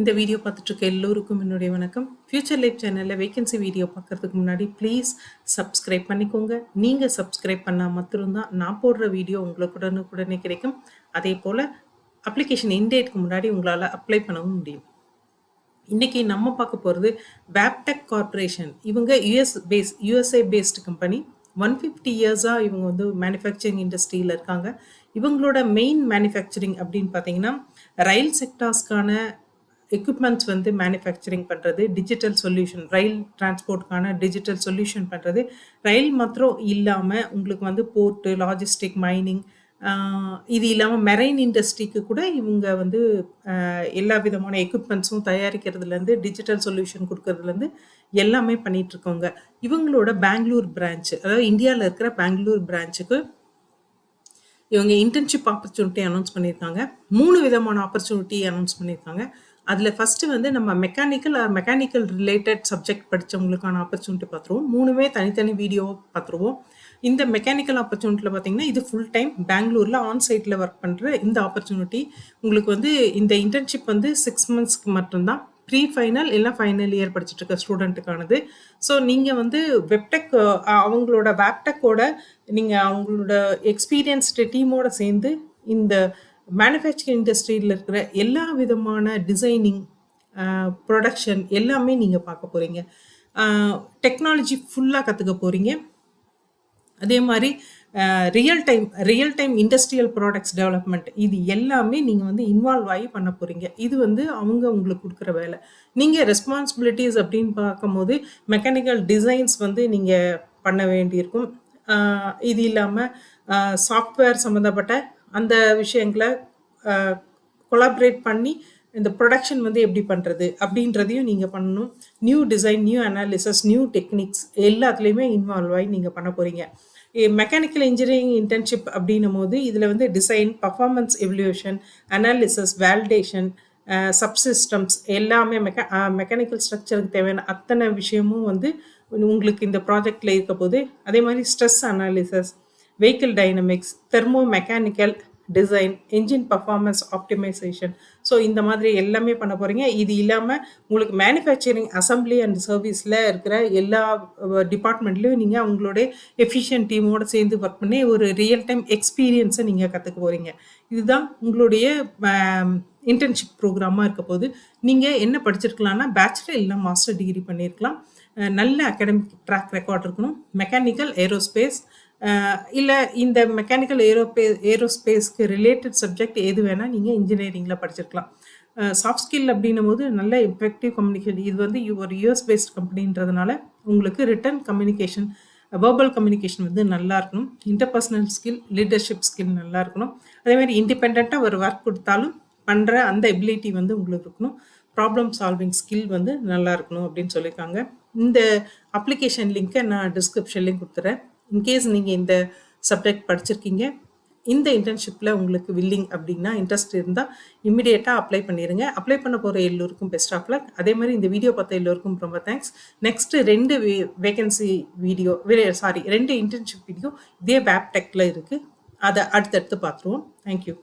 இந்த வீடியோ பார்த்துட்டு இருக்க எல்லோருக்கும் என்னுடைய வணக்கம். ஃபியூச்சர் லைஃப் சேனல்ல வேகன்சி வீடியோ பார்க்கறதுக்கு முன்னாடி ப்ளீஸ் சப்ஸ்கிரைப் பண்ணிக்கோங்க. நீங்க சப்ஸ்கிரைப் பண்ணா மட்டும் தான் நான் போடுற வீடியோ உங்களுக்கு உடனுக்குடனே கிடைக்கும். அதே போல அப்ளிகேஷன் எண்ட் டேட்க்கு முன்னாடி உங்களால அப்ளை பண்ணவும் முடியும். இன்னைக்கு நம்ம பார்க்க போகிறது வேப்டெக் கார்ப்பரேஷன். இவங்க யூஎஸ்ஏ பேஸ்டு கம்பெனி. 150 இயர்ஸாக இவங்க வந்து மேனுஃபேக்சரிங் இண்டஸ்ட்ரியில் இருக்காங்க. இவங்களோட மெயின் மேனுஃபேக்சரிங் அப்படின்னு பார்த்தீங்கன்னா ரயில் செக்டார்ஸ்க்கான எக்யூப்மெண்ட்ஸ் வந்து மேனுஃபேக்சரிங் பண்ணுறது, டிஜிட்டல் சொல்யூஷன், ரயில் டிரான்ஸ்போர்ட்கான டிஜிட்டல் சொல்யூஷன் பண்ணுறது. ரயில் மாத்திரம் இல்லாமல் உங்களுக்கு வந்து போர்ட்டு, லாஜிஸ்டிக், மைனிங், இது இல்லாமல் மெரைன் இண்டஸ்ட்ரிக்கு கூட இவங்க வந்து எல்லா விதமான எக்யூப்மெண்ட்ஸும் தயாரிக்கிறதுலேருந்து டிஜிட்டல் சொல்யூஷன் கொடுக்கறதுலேருந்து எல்லாமே பண்ணிட்டு இருக்கோங்க. இவங்களோட பெங்களூர் பிரான்ச், அதாவது இந்தியாவில் இருக்கிற பெங்களூர் பிரான்ச்சுக்கு இவங்க இன்டர்ன்ஷிப் ஆப்பர்ச்சுனிட்டி அனௌன்ஸ் பண்ணியிருக்காங்க. 3 விதமான ஆப்பர்ச்சுனிட்டி அனௌன்ஸ் பண்ணியிருக்காங்க. அதில் ஃபஸ்ட்டு வந்து நம்ம மெக்கானிக்கல் ரிலேட்டட் சப்ஜெக்ட் படித்தவங்களுக்கான ஆப்பர்ச்சுனிட்டி பார்த்துருவோம். 3மே தனித்தனி வீடியோ பார்த்துருவோம். இந்த மெக்கானிக்கல் ஆப்பர்ச்சுனிட்டியில் பார்த்தீங்கன்னா இது ஃபுல் டைம் பெங்களூரில் ஆன்சைட்டில் ஒர்க் பண்ணுற இந்த ஆப்பர்ச்சுனிட்டி. உங்களுக்கு வந்து இந்த இன்டர்ன்ஷிப் வந்து 6 மந்த்ஸ்க்கு மட்டும்தான். ப்ரீ ஃபைனல் இல்லை ஃபைனல் இயர் படிச்சுட்டு இருக்க ஸ்டூடெண்ட்டுக்கானது. ஸோ நீங்கள் வந்து வெப்டெக் அவங்களோட வேப்டெக்கோட நீங்கள் அவங்களோட எக்ஸ்பீரியன்ஸ்டு டீமோட சேர்ந்து இந்த மேனுஃபேக்சரிங் இண்டஸ்ட்ரியில் இருக்கிற எல்லா விதமான டிசைனிங், ப்ரொடக்ஷன் எல்லாமே நீங்கள் பார்க்க போகிறீங்க. டெக்னாலஜி ஃபுல்லாக கற்றுக்க போகிறீங்க. அதே மாதிரி real time industrial products development, இது எல்லாமே நீங்கள் வந்து இன்வால்வ் ஆகி பண்ண போகிறீங்க. இது வந்து அவங்க உங்களுக்கு கொடுக்குற வேலை. நீங்கள் ரெஸ்பான்சிபிலிட்டிஸ் அப்படின்னு பார்க்கும்போது மெக்கானிக்கல் டிசைன்ஸ் வந்து நீங்கள் பண்ண வேண்டியிருக்கும். இது இல்லாமல் சாஃப்ட்வேர் சம்மந்தப்பட்ட அந்த விஷயங்களை கொலாபரேட் பண்ணி இந்த ப்ரொடக்ஷன் வந்து எப்படி பண்ணுறது அப்படின்றதையும் நீங்கள் பண்ணணும். New design, new analysis, new techniques எல்லாத்துலேயுமே இன்வால்வ் ஆகி நீங்கள் பண்ண போகிறீங்க. மெக்கானிக்கல் இன்ஜினியரிங் இன்டர்ன்ஷிப் அப்படின்னும் போது இதில் வந்து design, performance evaluation, analysis, validation, subsystems எல்லாமே மெக்கானிக்கல் ஸ்ட்ரக்சருக்கு தேவையான அத்தனை விஷயமும் வந்து உங்களுக்கு இந்த ப்ராஜெக்டில் இருக்க போது. அதே மாதிரி stress analysis, vehicle dynamics, thermo mechanical design, engine performance optimisation, so இந்த மாதிரி எல்லாமே பண்ண போகிறீங்க. இது இல்லாமல் உங்களுக்கு மேனுஃபேக்சரிங் அசம்பிளி அண்ட் சர்வீஸில் இருக்கிற எல்லா டிபார்ட்மெண்ட்லேயும் நீங்கள் அவங்களோட எஃபிஷியன்ட் டீமோடு சேர்ந்து ஒர்க் பண்ணி ஒரு ரியல் டைம் எக்ஸ்பீரியன்ஸை நீங்கள் கற்றுக்க போகிறீங்க. இதுதான் உங்களுடைய இன்டர்ன்ஷிப் ப்ரோக்ராமாக இருக்க போது. நீங்கள் என்ன படிச்சிருக்கலாம்னா பேச்சுலர் இல்லை மாஸ்டர் டிகிரி பண்ணியிருக்கலாம். நல்ல அகாடமிக் ட்ராக் ரெக்கார்ட் இருக்கணும். மெக்கானிக்கல் ஏரோஸ்பேஸ் இல்லை இந்த மெக்கானிக்கல் ஏரோஸ்பேஸ்க்கு ரிலேட்டட் சப்ஜெக்ட் எது வேணால் நீங்கள் இன்ஜினியரிங்கில் படிச்சிருக்கலாம். சாஃப்ட் ஸ்கில் அப்படின்னும் போது நல்ல எஃபெக்டிவ் கம்யூனிகேஷன். இது வந்து ஒரு யூஎஸ் பேஸ்ட் கம்பெனின்றதுனால உங்களுக்கு ரிட்டன் கம்யூனிகேஷன், வேர்பல் கம்யூனிகேஷன் வந்து நல்லா இருக்கணும். இன்டர்பர்சனல் ஸ்கில், லீடர்ஷிப் ஸ்கில் நல்லா இருக்கணும். அதேமாதிரி இண்டிபெண்ட்டாக ஒரு ஒர்க் கொடுத்தாலும் பண்ணுற அந்த எபிலிட்டி வந்து உங்களுக்கு இருக்கணும். ப்ராப்ளம் சால்விங் ஸ்கில் வந்து நல்லா இருக்கணும் அப்படின்னு சொல்லியிருக்காங்க. இந்த அப்ளிகேஷன் லிங்க்கை நான் டிஸ்கிரிப்ஷன்லேயும் கொடுத்துறேன். இன்கேஸ் நீங்கள் இந்த சப்ஜெக்ட் படிச்சிருக்கீங்க, இந்த இன்டர்ன்ஷிப்பில் உங்களுக்கு வில்லிங் அப்படின்னா இன்ட்ரெஸ்ட் இருந்தால் இம்மிடியேட்டாக அப்ளை பண்ணிடுங்க. அப்ளை பண்ண போகிற எல்லோருக்கும் பெஸ்ட் ஆஃப் லக். அதே மாதிரி இந்த வீடியோ பார்த்த எல்லோருக்கும் ரொம்ப thanks. Next 2 vacancy video 2 internship video இதே வேப்டெக்கில் இருக்குது. அதை அடுத்தடுத்து பார்த்துருவோம். தேங்க்யூ.